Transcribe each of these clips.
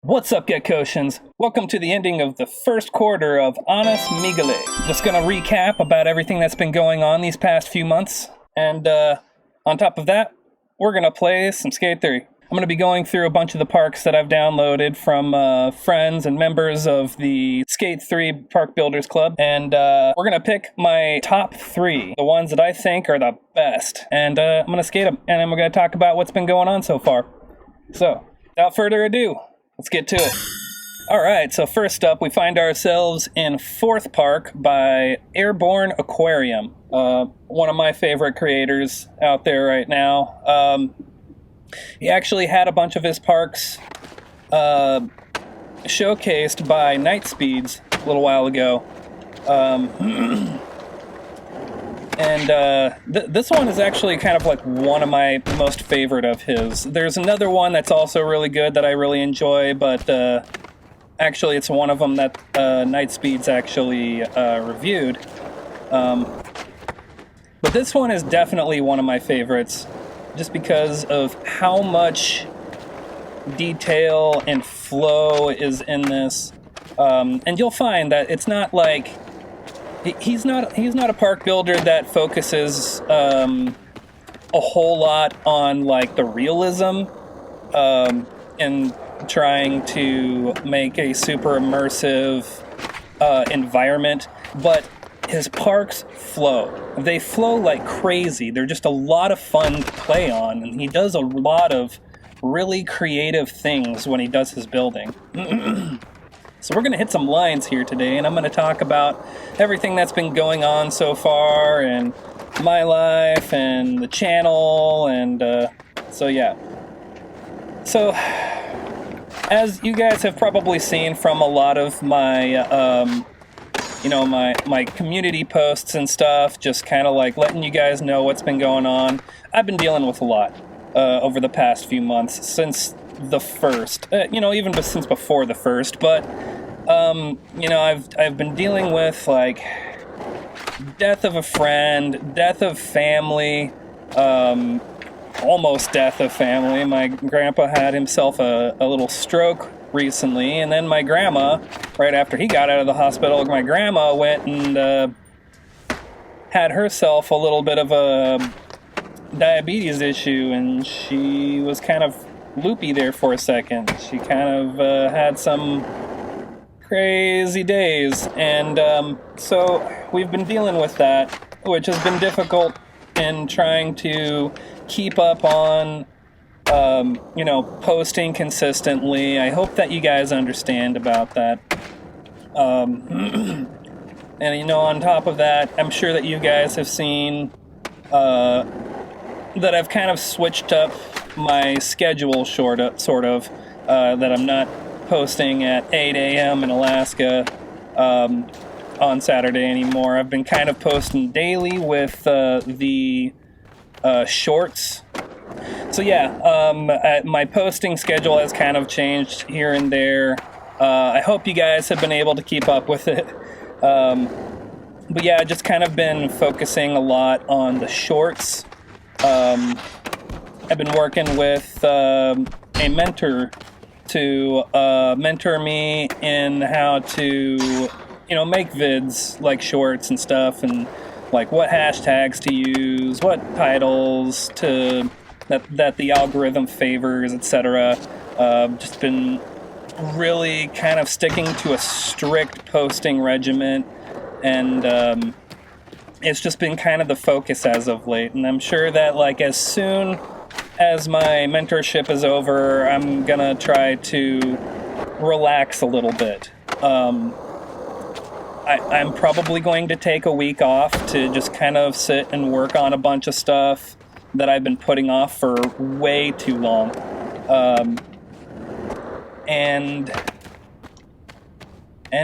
What's up, Gekkotians? Welcome to the ending of the first quarter of Honest Migale. Just gonna recap about everything that's been going on these past few months. And on top of that, we're gonna play some Skate 3. I'm gonna be going through a bunch of the parks that I've downloaded from friends and members of the Skate 3 Park Builders Club. And we're gonna pick my top 3, the ones that I think are the best. And I'm gonna skate them, and then we're gonna talk about what's been going on so far. So, without further ado, let's get to it. Alright, so first up, we find ourselves in Fourth Park by Airborne Aquarium. One of my favorite creators out there right now. He actually had a bunch of his parks showcased by Night Speeds a little while ago. This one is actually kind of like one of my most favorite of his. There's another one that's also really good that I really enjoy, but actually it's one of them that Night Speeds actually reviewed. But this one is definitely one of my favorites, just because of how much detail and flow is in this. And you'll find that it's not like... He's not a park builder that focuses a whole lot on like the realism and trying to make a super immersive environment, but his parks flow. They flow like crazy. They're just a lot of fun to play on, and he does a lot of really creative things when he does his building. So we're going to hit some lines here today, and I'm going to talk about everything that's been going on so far, and my life, and the channel, and so yeah. So, as you guys have probably seen from a lot of my, my community posts and stuff, just kind of like letting you guys know what's been going on, I've been dealing with a lot over the past few months, since the first, even since before the first, but, I've been dealing with, like, death of a friend, death of family, almost death of family. My grandpa had himself a little stroke recently, and then my grandma, right after he got out of the hospital, my grandma went and, had herself a little bit of a diabetes issue, and she was kind of loopy there for a second. She kind of had some crazy days, and so we've been dealing with that, which has been difficult in trying to keep up on posting consistently. I hope that you guys understand about that. And on top of that, I'm sure that you guys have seen that I've kind of switched up my schedule sort of, that I'm not posting at 8 a.m. in Alaska on Saturday anymore. I've been kind of posting daily with the shorts. So yeah, my posting schedule has kind of changed here and there. I hope you guys have been able to keep up with it. But yeah, just kind of been focusing a lot on the shorts. I've been working with a mentor to mentor me in how to, make vids like shorts and stuff, and like what hashtags to use, what titles that the algorithm favors, etc. Just been really kind of sticking to a strict posting regimen, and it's just been kind of the focus as of late. And I'm sure that like as soon as my mentorship is over, I'm gonna try to relax a little bit. I'm probably going to take a week off to just kind of sit and work on a bunch of stuff that I've been putting off for way too long. And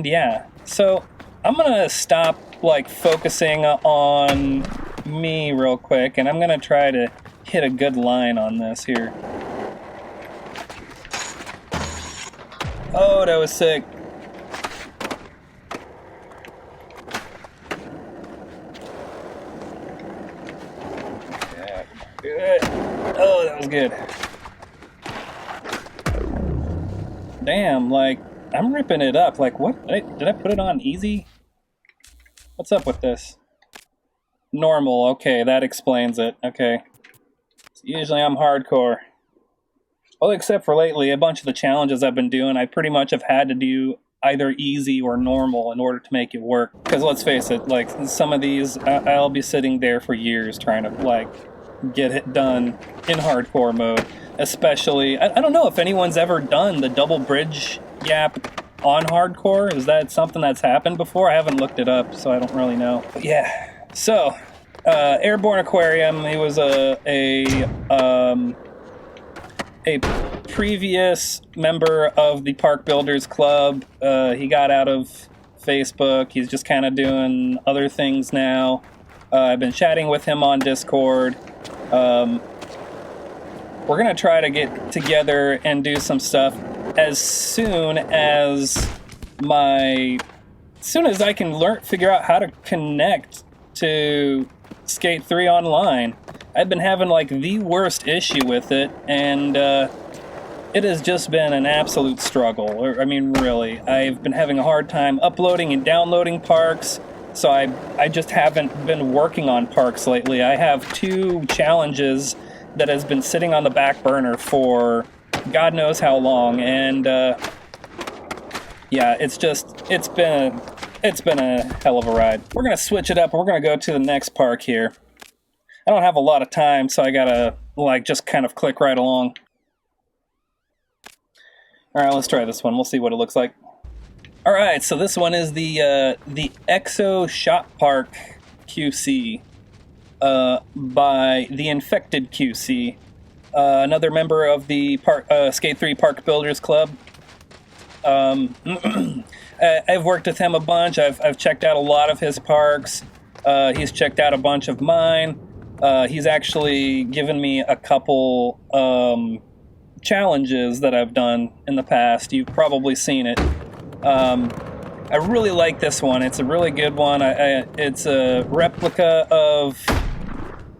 yeah, so I'm gonna stop like focusing on me real quick, and I'm gonna try to hit a good line on this here. Oh, that was sick. Yeah, good. Oh, that was good. Damn, like, I'm ripping it up. Like, what? Did I put it on easy? What's up with this? Normal, okay, that explains it. Okay. So usually I'm hardcore. Well, except for lately, a bunch of the challenges I've been doing, I pretty much have had to do either easy or normal in order to make it work. Because let's face it, like, some of these, I'll be sitting there for years trying to, like, get it done in hardcore mode. Especially, I don't know if anyone's ever done the double bridge gap on hardcore. Is that something that's happened before? I haven't looked it up, so I don't really know. But yeah, so, Airborne Aquarium, he was a previous member of the Park Builders Club. He got out of Facebook. He's just kind of doing other things now. I've been chatting with him on Discord. We're going to try to get together and do some stuff as soon as I can figure out how to connect to Skate 3 online. I've been having like the worst issue with it, and it has just been an absolute struggle. I mean, really, I've been having a hard time uploading and downloading parks, so I just haven't been working on parks lately. I have 2 challenges that has been sitting on the back burner for God knows how long, and yeah, it's been a hell of a ride. We're gonna switch it up. We're gonna go to the next park here. I don't have a lot of time, so I gotta like just kind of click right along. All right, let's try this one. We'll see what it looks like. All right, so this one is the Exo Shop Park QC by the Infected QC, another member of the Skate 3 Park Builders Club. I've worked with him a bunch. I've checked out a lot of his parks. He's checked out a bunch of mine. He's actually given me a couple challenges that I've done in the past. You've probably seen it. I really like this one. It's a really good one. It's a replica of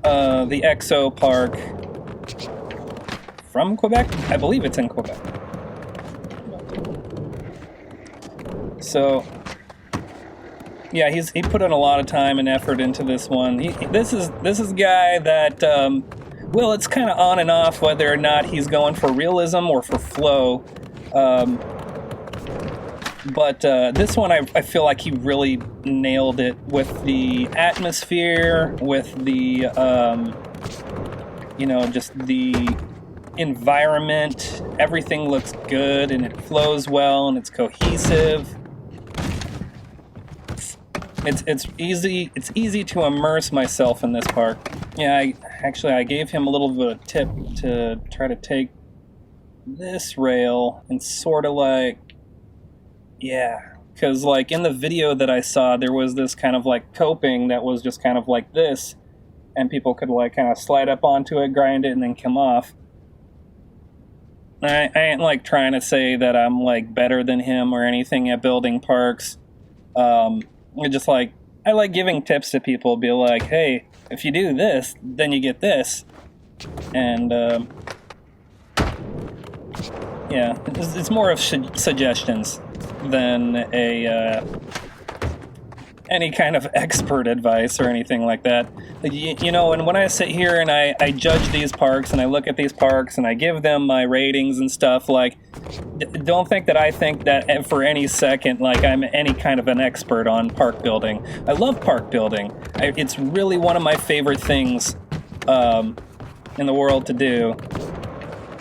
the Exo Park from Quebec. I believe it's in Quebec. So, yeah, he put in a lot of time and effort into this one. This is a guy that, well, it's kind of on and off whether or not he's going for realism or for flow. But this one, I feel like he really nailed it with the atmosphere, with the, just the environment. Everything looks good and it flows well and it's cohesive. It's easy to immerse myself in this park. Yeah, I gave him a little bit of a tip to try to take this rail and sort of like, yeah, because like in the video that I saw, there was this kind of like coping that was just kind of like this, and people could like kind of slide up onto it, grind it, and then come off. I ain't like trying to say that I'm like better than him or anything at building parks. Just like, I like giving tips to people, be like, hey, if you do this, then you get this. And, yeah, it's more of suggestions than any kind of expert advice or anything like that. And when I sit here and I judge these parks and I look at these parks and I give them my ratings and stuff, like, don't think that I think that for any second, like, I'm any kind of an expert on park building. I love park building. It's really one of my favorite things in the world to do.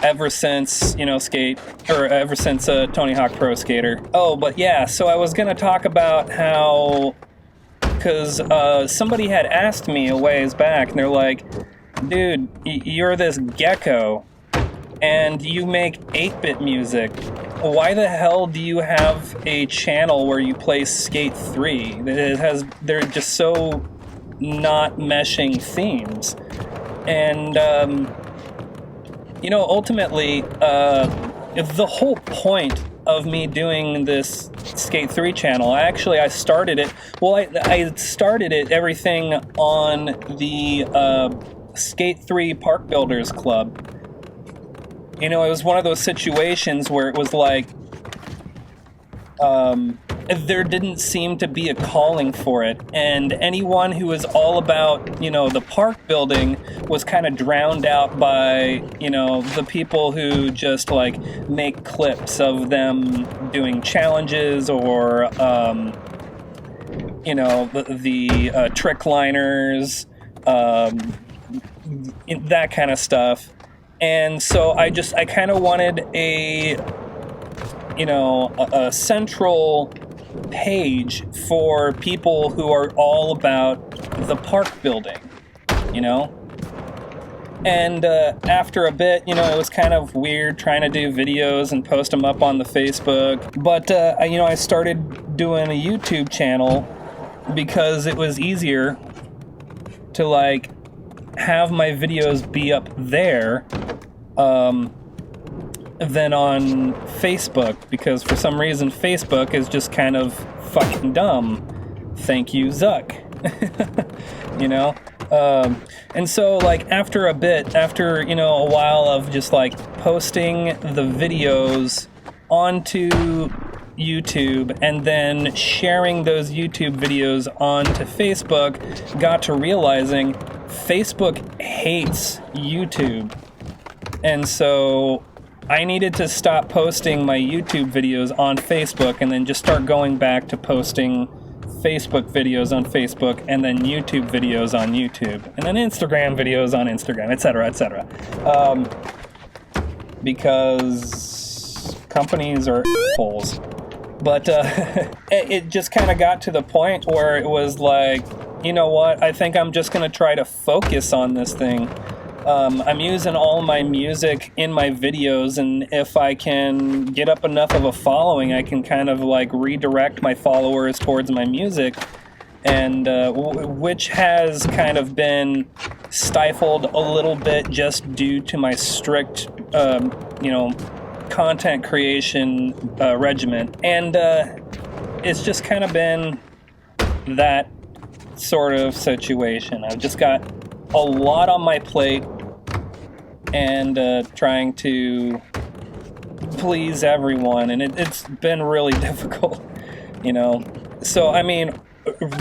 Ever since, ever since Tony Hawk Pro Skater. Oh, but yeah, so I was gonna talk about how, because somebody had asked me a ways back, and they're like, dude, you're this gecko, and you make 8-bit music. Why the hell do you have a channel where you play Skate 3? They're just so not meshing themes. And, ultimately, the whole point of me doing this Skate 3 channel, I started it, I started it, everything on the Skate 3 Park Builders Club. It was one of those situations where it was like, there didn't seem to be a calling for it, and anyone who was all about, the park building was kind of drowned out by, the people who just like make clips of them doing challenges or, the trick liners, that kind of stuff. And so I kind of wanted a central page for people who are all about the park building, And after a bit, it was kind of weird trying to do videos and post them up on the Facebook. But, I started doing a YouTube channel because it was easier to, like, have my videos be up there than on Facebook, because for some reason Facebook is just kind of fucking dumb. Thank you, Zuck. And so, like, after a while of just like posting the videos onto YouTube and then sharing those YouTube videos onto Facebook, got to realizing Facebook hates YouTube. And so I needed to stop posting my YouTube videos on Facebook and then just start going back to posting Facebook videos on Facebook and then YouTube videos on YouTube and then Instagram videos on Instagram, etc., etc. Because companies are assholes. But it just kind of got to the point where it was like, you know what, I think I'm just going to try to focus on this thing. I'm using all my music in my videos, and if I can get up enough of a following, I can kind of like redirect my followers towards my music, and which has kind of been stifled a little bit just due to my strict, content creation regimen. And it's just kind of been that sort of situation. I've just got a lot on my plate and trying to please everyone, and it's been really difficult, So, I mean,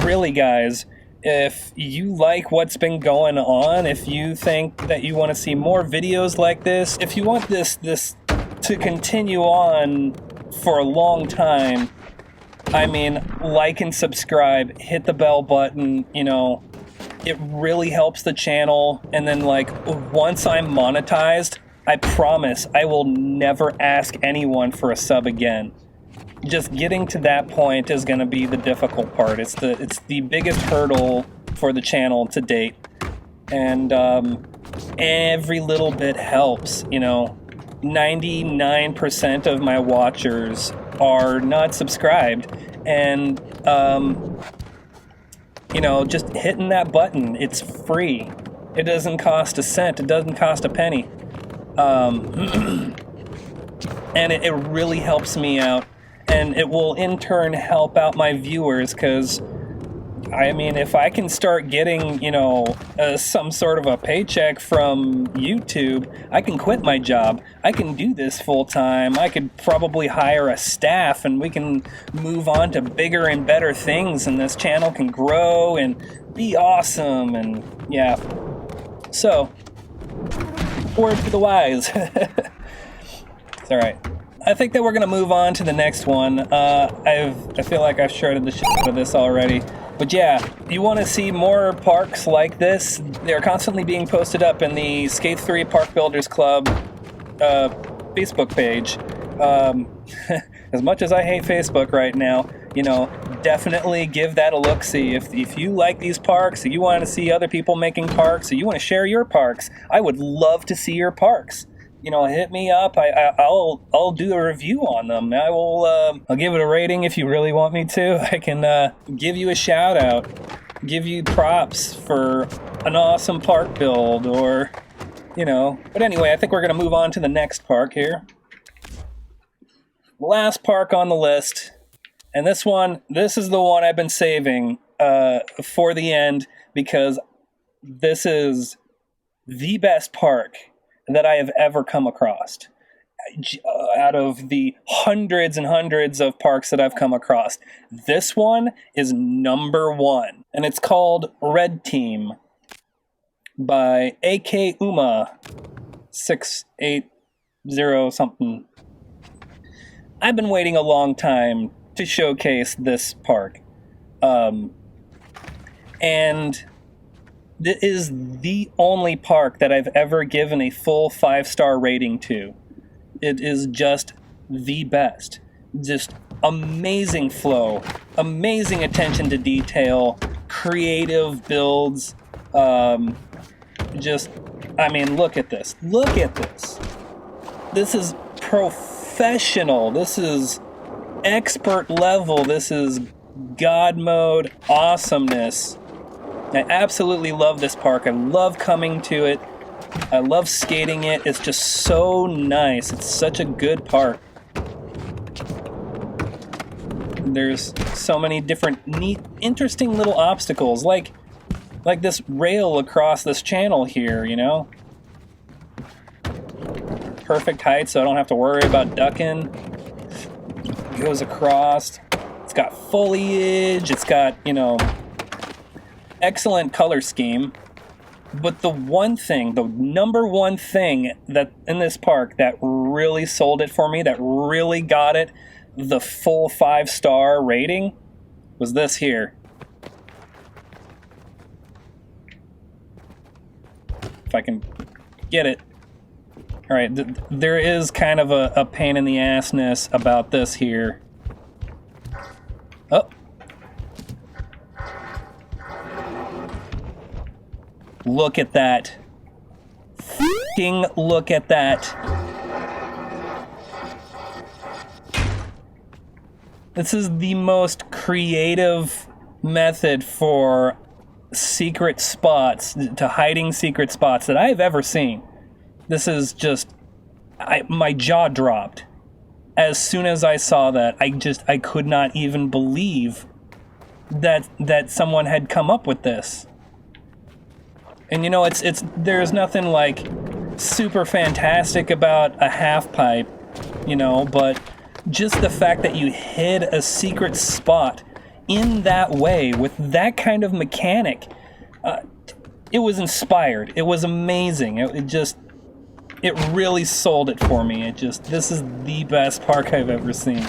really, guys, if you like what's been going on, if you think that you want to see more videos like this, if you want this to continue on for a long time, I mean, like and subscribe, hit the bell button, it really helps the channel. And then, like, once I'm monetized, I promise I will never ask anyone for a sub again. Just getting to that point is going to be the difficult part. It's the biggest hurdle for the channel to date. And every little bit helps, 99% of my watchers are not subscribed. And just hitting that button, it's free. It doesn't cost a cent. It doesn't cost a penny. And it really helps me out. And it will in turn help out my viewers, because, I mean, if I can start getting, some sort of a paycheck from YouTube, I can quit my job. I can do this full time. I could probably hire a staff, and we can move on to bigger and better things, and this channel can grow and be awesome. And yeah. So, word to the wise. It's all right. I think that we're going to move on to the next one. I feel like I've shredded the shit out of this already. But yeah, you want to see more parks like this? They're constantly being posted up in the Skate 3 Park Builders Club Facebook page. As much as I hate Facebook right now, definitely give that a look-see. If you like these parks, if you want to see other people making parks, or you want to share your parks, I would love to see your parks. Hit me up. I'll do a review on them. I'll give it a rating if you really want me to. I can give you a shout out, give you props for an awesome park build, or But anyway, I think we're gonna move on to the next park here. Last park on the list, and this is the one I've been saving for the end, because this is the best park that I have ever come across. out of the hundreds and hundreds of parks that I've come across. This one is number one, and it's called Red Team by AK Uma 680 something. I've been waiting a long time to showcase this park. And this is the only park that I've ever given a full 5-star rating to. It is just the best. Just amazing flow, amazing attention to detail, creative builds. Look at this. Look at this. This is professional. This is expert level. This is God mode awesomeness. I absolutely love this park. I love coming to it. I love skating it. It's just so nice. It's such a good park. There's so many different neat, interesting little obstacles, like this rail across this channel here, you know? Perfect height, so I don't have to worry about ducking. It goes across. It's got foliage. It's got, excellent color scheme. But the number one thing that in this park that really sold it for me, that really got it the full 5-star rating, was this here. If I can get it. All right, there is kind of a pain in the assness about this here. Oh. Look at that. F***ing look at that. This is the most creative method for secret spots, to hiding secret spots that I've ever seen. This is just... my jaw dropped. As soon as I saw that, I could not even believe that someone had come up with this. And there's nothing like super fantastic about a half pipe, but just the fact that you hid a secret spot in that way with that kind of mechanic, it was inspired. It was amazing. It really sold it for me. This is the best park I've ever seen.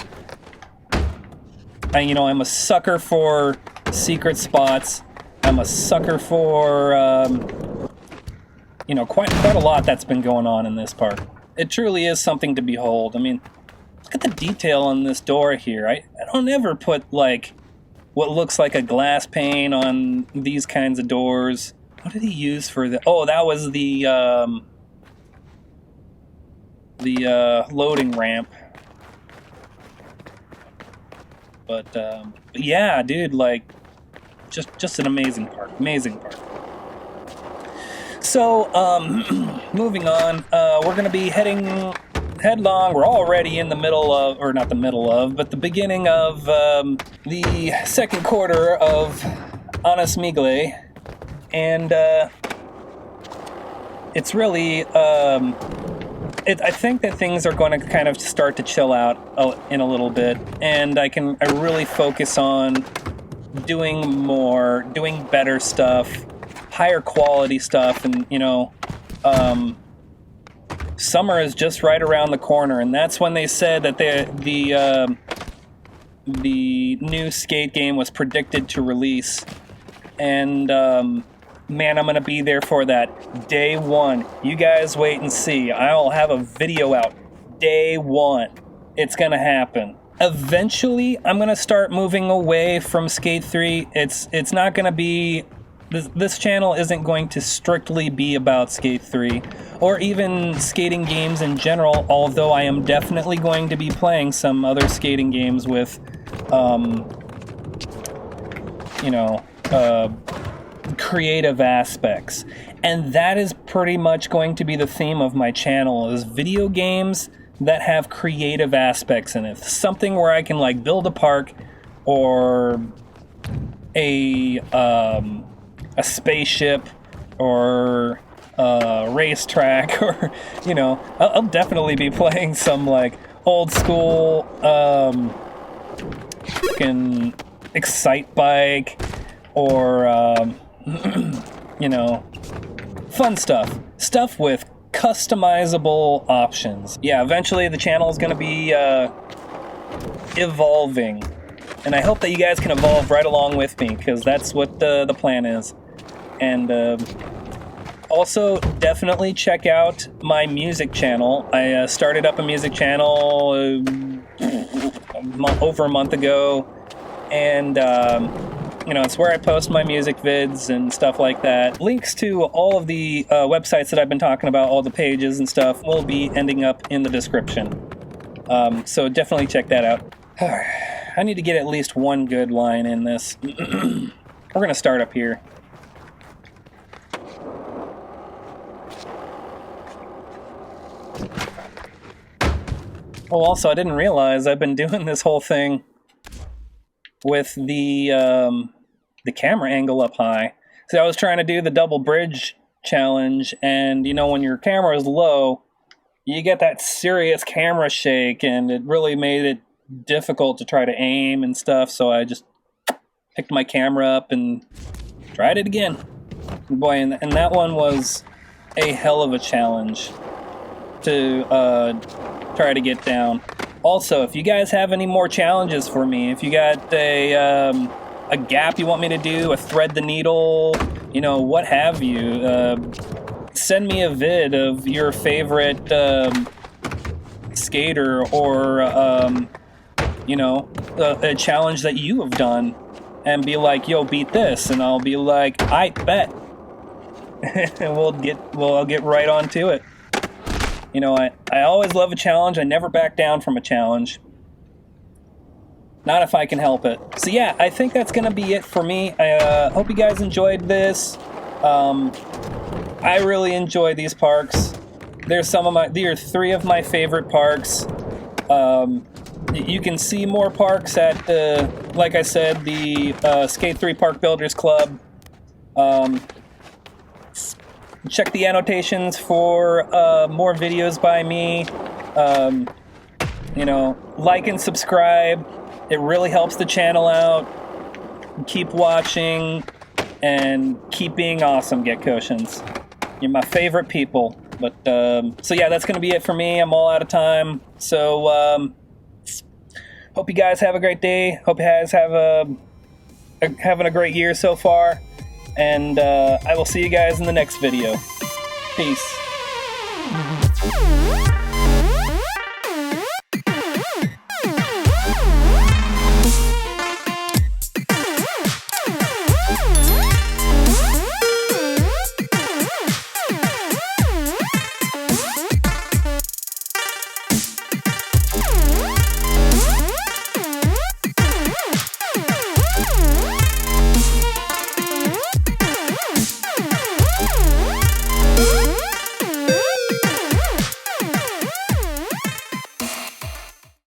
I'm a sucker for secret spots. I'm a sucker for, quite a lot that's been going on in this park. It truly is something to behold. I mean, look at the detail on this door here. I don't ever put, what looks like a glass pane on these kinds of doors. What did he use for the... Oh, that was the loading ramp. But yeah, dude, just an amazing park. So, moving on, we're going to be heading headlong. We're already in the middle of, or not the middle of, but the beginning of the second quarter of Annus Migle. And it's really, I think that things are going to kind of start to chill out in a little bit. And I really focus on doing better stuff, higher quality stuff, and summer is just right around the corner, and that's when they said that the new skate game was predicted to release. And man, I'm gonna be there for that day one. You guys wait and see. I'll have a video out day one. It's gonna happen. Eventually, I'm going to start moving away from Skate 3. It's not going to be... This channel isn't going to strictly be about Skate 3, or even skating games in general, although I am definitely going to be playing some other skating games with, creative aspects. And that is pretty much going to be the theme of my channel, is video games that have creative aspects in it. Something where I can build a park, or a spaceship, or racetrack, or you know, I'll definitely be playing some like old school fucking Excite Bike, or you know, fun stuff with customizable options. Yeah, eventually the channel is going to be evolving, and I hope that you guys can evolve right along with me, because that's what the plan is. And also, definitely check out my music channel. I started up a music channel over a month ago, and you know, it's where I post my music vids and stuff like that. Links to all of the websites that I've been talking about, all the pages and stuff, will be ending up in the description. So definitely check that out. I need to get at least one good line in this. We're gonna start up here. Oh, also, I didn't realize I've been doing this whole thing with the camera angle up high. See, I was trying to do the double bridge challenge, and you know, when your camera is low, you get that serious camera shake, and it really made it difficult to try to aim and stuff, so I just picked my camera up and tried it again. Boy, and that one was a hell of a challenge to try to get down. Also, if you guys have any more challenges for me, if you got a gap you want me to do, a thread the needle, you know, what have you, send me a vid of your favorite skater, or you know, a challenge that you have done, and be like, yo, beat this, and I'll be like, I bet. And I'll get right on to it. You know, I always love a challenge. I never back down from a challenge. Not if I can help it. So yeah, I think that's going to be it for me. I hope you guys enjoyed this. I really enjoy these parks. They're three of my favorite parks. You can see more parks at like I said, the Skate 3 Park Builders Club. Check the annotations for more videos by me. You know, like and subscribe. It really helps the channel out. Keep watching and keep being awesome, Getcotians. You're my favorite people. But so yeah, that's gonna be it for me. I'm all out of time. So hope you guys have a great day. Hope you guys have having a great year so far. And I will see you guys in the next video. Peace.